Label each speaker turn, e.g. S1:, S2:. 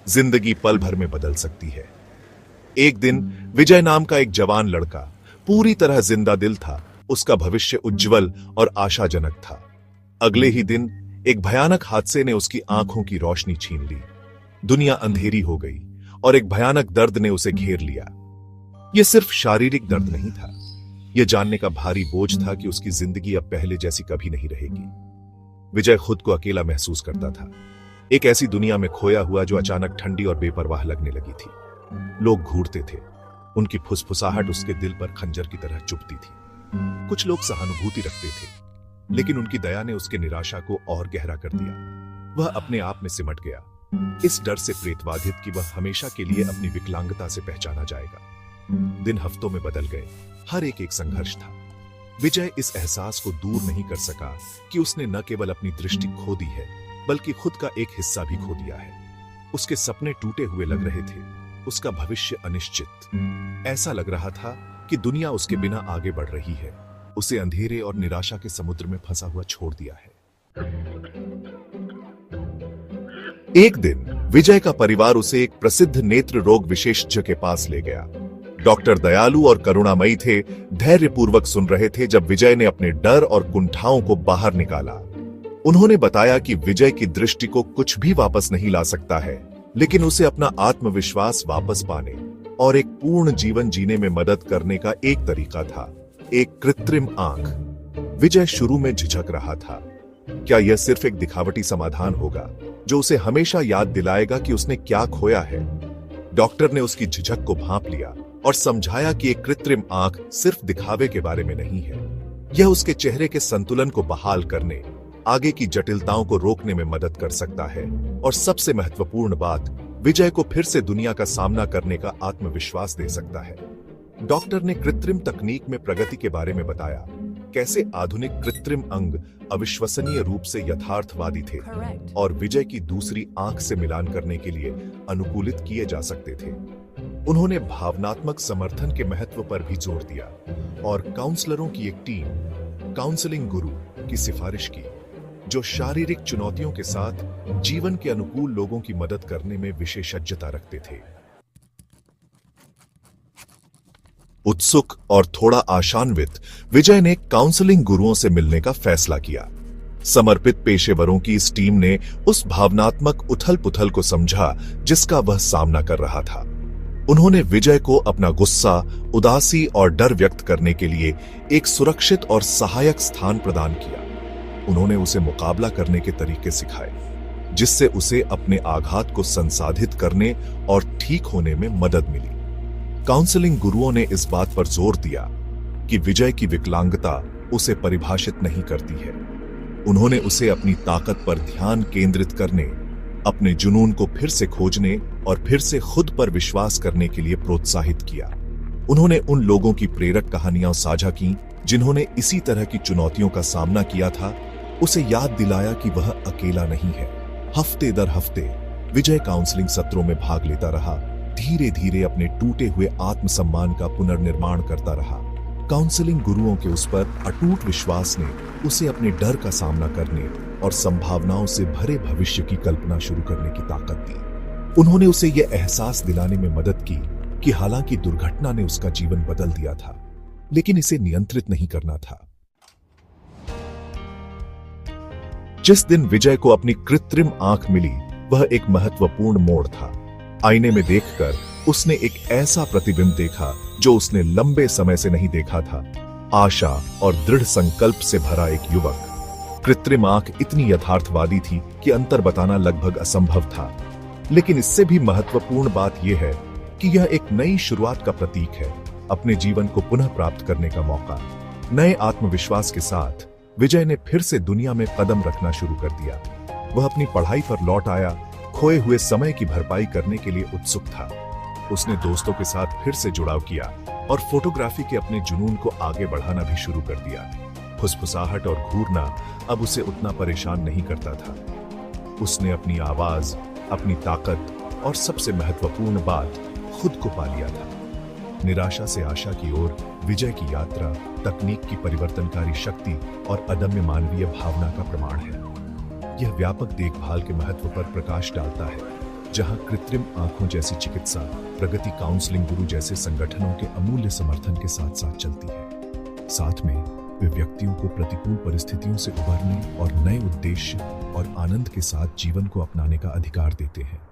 S1: जिंदगी पल भर में बदल सकती है। एक दिन विजय नाम का एक जवान लड़का पूरी तरह जिंदा दिल था। उसका भविष्य उज्जवल और आशाजनक था। अगले ही दिन एक भयानक हादसे ने उसकी आंखों की रोशनी छीन ली। दुनिया अंधेरी हो गई और एक भयानक दर्द ने उसे घेर लिया। यह सिर्फ शारीरिक दर्द नहीं था, यह जानने का भारी बोझ था कि उसकी जिंदगी अब पहले जैसी कभी नहीं रहेगी। विजय खुद को अकेला महसूस करता था, एक ऐसी दुनिया में खोया हुआ जो अचानक ठंडी और बेपरवाह लगने लगी थी। लोग घूरते थे, उनकी फुसफुसाहट उसके दिल पर खंजर की तरह चुभती थी। कुछ लोग सहानुभूति रखते थे, लेकिन उनकी दया ने उसके निराशा को और गहरा कर दिया। वह अपने आप में सिमट गया, इस डर से प्रेतबाधित कि वह हमेशा के लिए अपनी विकलांगता से पहचाना जाएगा। दिन हफ्तों में बदल गए, हर एक संघर्ष था। विजय इस एहसास को दूर नहीं कर सका कि उसने न केवल अपनी दृष्टि खो दी है, बल्कि खुद का एक हिस्सा भी खो दिया है। उसके सपने टूटे हुए लग रहे थे, उसका भविष्य अनिश्चित। ऐसा लग रहा था कि दुनिया उसके बिना आगे बढ़ रही है, उसे अंधेरे और निराशा के समुद्र में फंसा हुआ छोड़ दिया है। एक दिन विजय का परिवार उसे एक प्रसिद्ध नेत्र रोग विशेषज्ञ के पास ले गया। डॉक्टर दयालु और करुणामयी थे, धैर्यपूर्वक सुन रहे थे जब विजय ने अपने डर और कुंठाओं को बाहर निकाला। उन्होंने बताया कि विजय की दृष्टि को कुछ भी वापस नहीं ला सकता है, लेकिन उसे अपना आत्मविश्वास वापस पाने और एक पूर्ण जीवन जीने में मदद करने का एक तरीका था, एक कृत्रिम आंख। विजय शुरू में झिझक रहा था। क्या यह सिर्फ एक दिखावटी समाधान होगा जो उसे हमेशा याद दिलाएगा कि उसने क्या खोया है? डॉक्टर ने उसकी झिझक को भांप लिया और समझाया कि एक कृत्रिम आंख सिर्फ दिखावे के बारे में नहीं है, यह उसके चेहरे के संतुलन को बहाल करने, आगे की जटिलताओं को रोकने में मदद कर सकता है। और सबसे महत्वपूर्ण बात, विजय को फिर से दुनिया का सामना करने का आत्मविश्वास दे सकता है। डॉक्टर ने कृत्रिम तकनीक में प्रगति के बारे में बताया, कैसे आधुनिक कृत्रिम अंग अविश्वसनीय रूप से यथार्थवादी थे और विजय की दूसरी आंख से मिलान करने के लिए अनुकूलित किए जा सकते थे। उन्होंने भावनात्मक समर्थन के महत्व पर भी जोर दिया और काउंसलरों की एक टीम, काउंसलिंग गुरु, की सिफारिश की, जो शारीरिक चुनौतियों के साथ जीवन के अनुकूल लोगों की मदद करने में विशेषज्ञता रखते थे। उत्सुक और थोड़ा आशान्वित, विजय ने काउंसलिंग गुरुओं से मिलने का फैसला किया। समर्पित पेशेवरों की इस टीम ने उस भावनात्मक उथल-पुथल को समझा जिसका वह सामना कर रहा था। उन्होंने विजय को अपना गुस्सा, उदासी और डर व्यक्त करने के लिए एक सुरक्षित और सहायक स्थान प्रदान किया। उन्होंने उसे मुकाबला करने के तरीके सिखाए, जिससे उसे अपने आघात को संसाधित करने और ठीक होने में मदद मिली। काउंसलिंग गुरुओं ने इस बात पर जोर दिया कि विजय की विकलांगता उसे परिभाषित नहीं करती है। उन्होंने उसे अपनी ताकत पर ध्यान केंद्रित करने, अपने जुनून को फिर से खोजने और फिर से खुद पर विश्वास करने के लिए प्रोत्साहित किया। उन्होंने उन लोगों की प्रेरक कहानियां साझा की जिन्होंने इसी तरह की चुनौतियों का सामना किया था, उसे याद दिलाया कि वह अकेला नहीं है। हफ्ते दर हफ्ते विजय काउंसलिंग सत्रों में भाग लेता रहा, धीरे धीरे अपने टूटे हुए आत्मसम्मान का पुनर्निर्माण करता रहा। काउंसलिंग गुरुओं के उस पर अटूट विश्वास ने उसे अपने डर का सामना करने और संभावनाओं से भरे भविष्य की कल्पना शुरू करने की ताकत दी। उन्होंने उसे यह एहसास दिलाने में मदद की कि हालांकि दुर्घटना ने उसका जीवन बदल दिया था, लेकिन इसे नियंत्रित नहीं करना था। जिस दिन विजय को अपनी कृत्रिम आंख मिली, वह एक महत्वपूर्ण मोड़ था। आईने में देखकर उसने एक ऐसा प्रतिबिंब देखा जो उसने लंबे समय से नहीं देखा था। आशा और दृढ़ संकल्प से भरा एक युवक। कृत्रिम आंख इतनी यथार्थवादी थी कि अंतर बताना लगभग असंभव था। लेकिन इससे भी महत्वपूर्ण बात यह है कि यह एक नई शुरुआत का प्रतीक है, अपने जीवन को पुनः प्राप्त करने का मौका। नए आत्मविश्वास के साथ विजय ने फिर से दुनिया में कदम रखना शुरू कर दिया। वह अपनी पढ़ाई पर लौट आया, खोए हुए समय की भरपाई करने के लिए उत्सुक था। उसने दोस्तों के साथ फिर से जुड़ाव किया और फोटोग्राफी के अपने जुनून को आगे बढ़ाना भी शुरू कर दिया। फुसफुसाहट और घूरना अब उसे उतना परेशान नहीं करता था। उसने अपनी आवाज, अपनी ताकत और सबसे महत्वपूर्ण बात, खुद को पा लिया था। निराशा से आशा की ओर विजय की यात्रा तकनीक की परिवर्तनकारी शक्ति और अदम्य मानवीय भावना का प्रमाण है। यह व्यापक देखभाल के महत्व पर प्रकाश डालता है, जहां कृत्रिम आंखों जैसी चिकित्सा प्रगति काउंसलिंग गुरु जैसे संगठनों के अमूल्य समर्थन के साथ साथ चलती है। साथ में वे व्यक्तियों को प्रतिकूल परिस्थितियों से उबरने और नए उद्देश्य और आनंद के साथ जीवन को अपनाने का अधिकार देते हैं।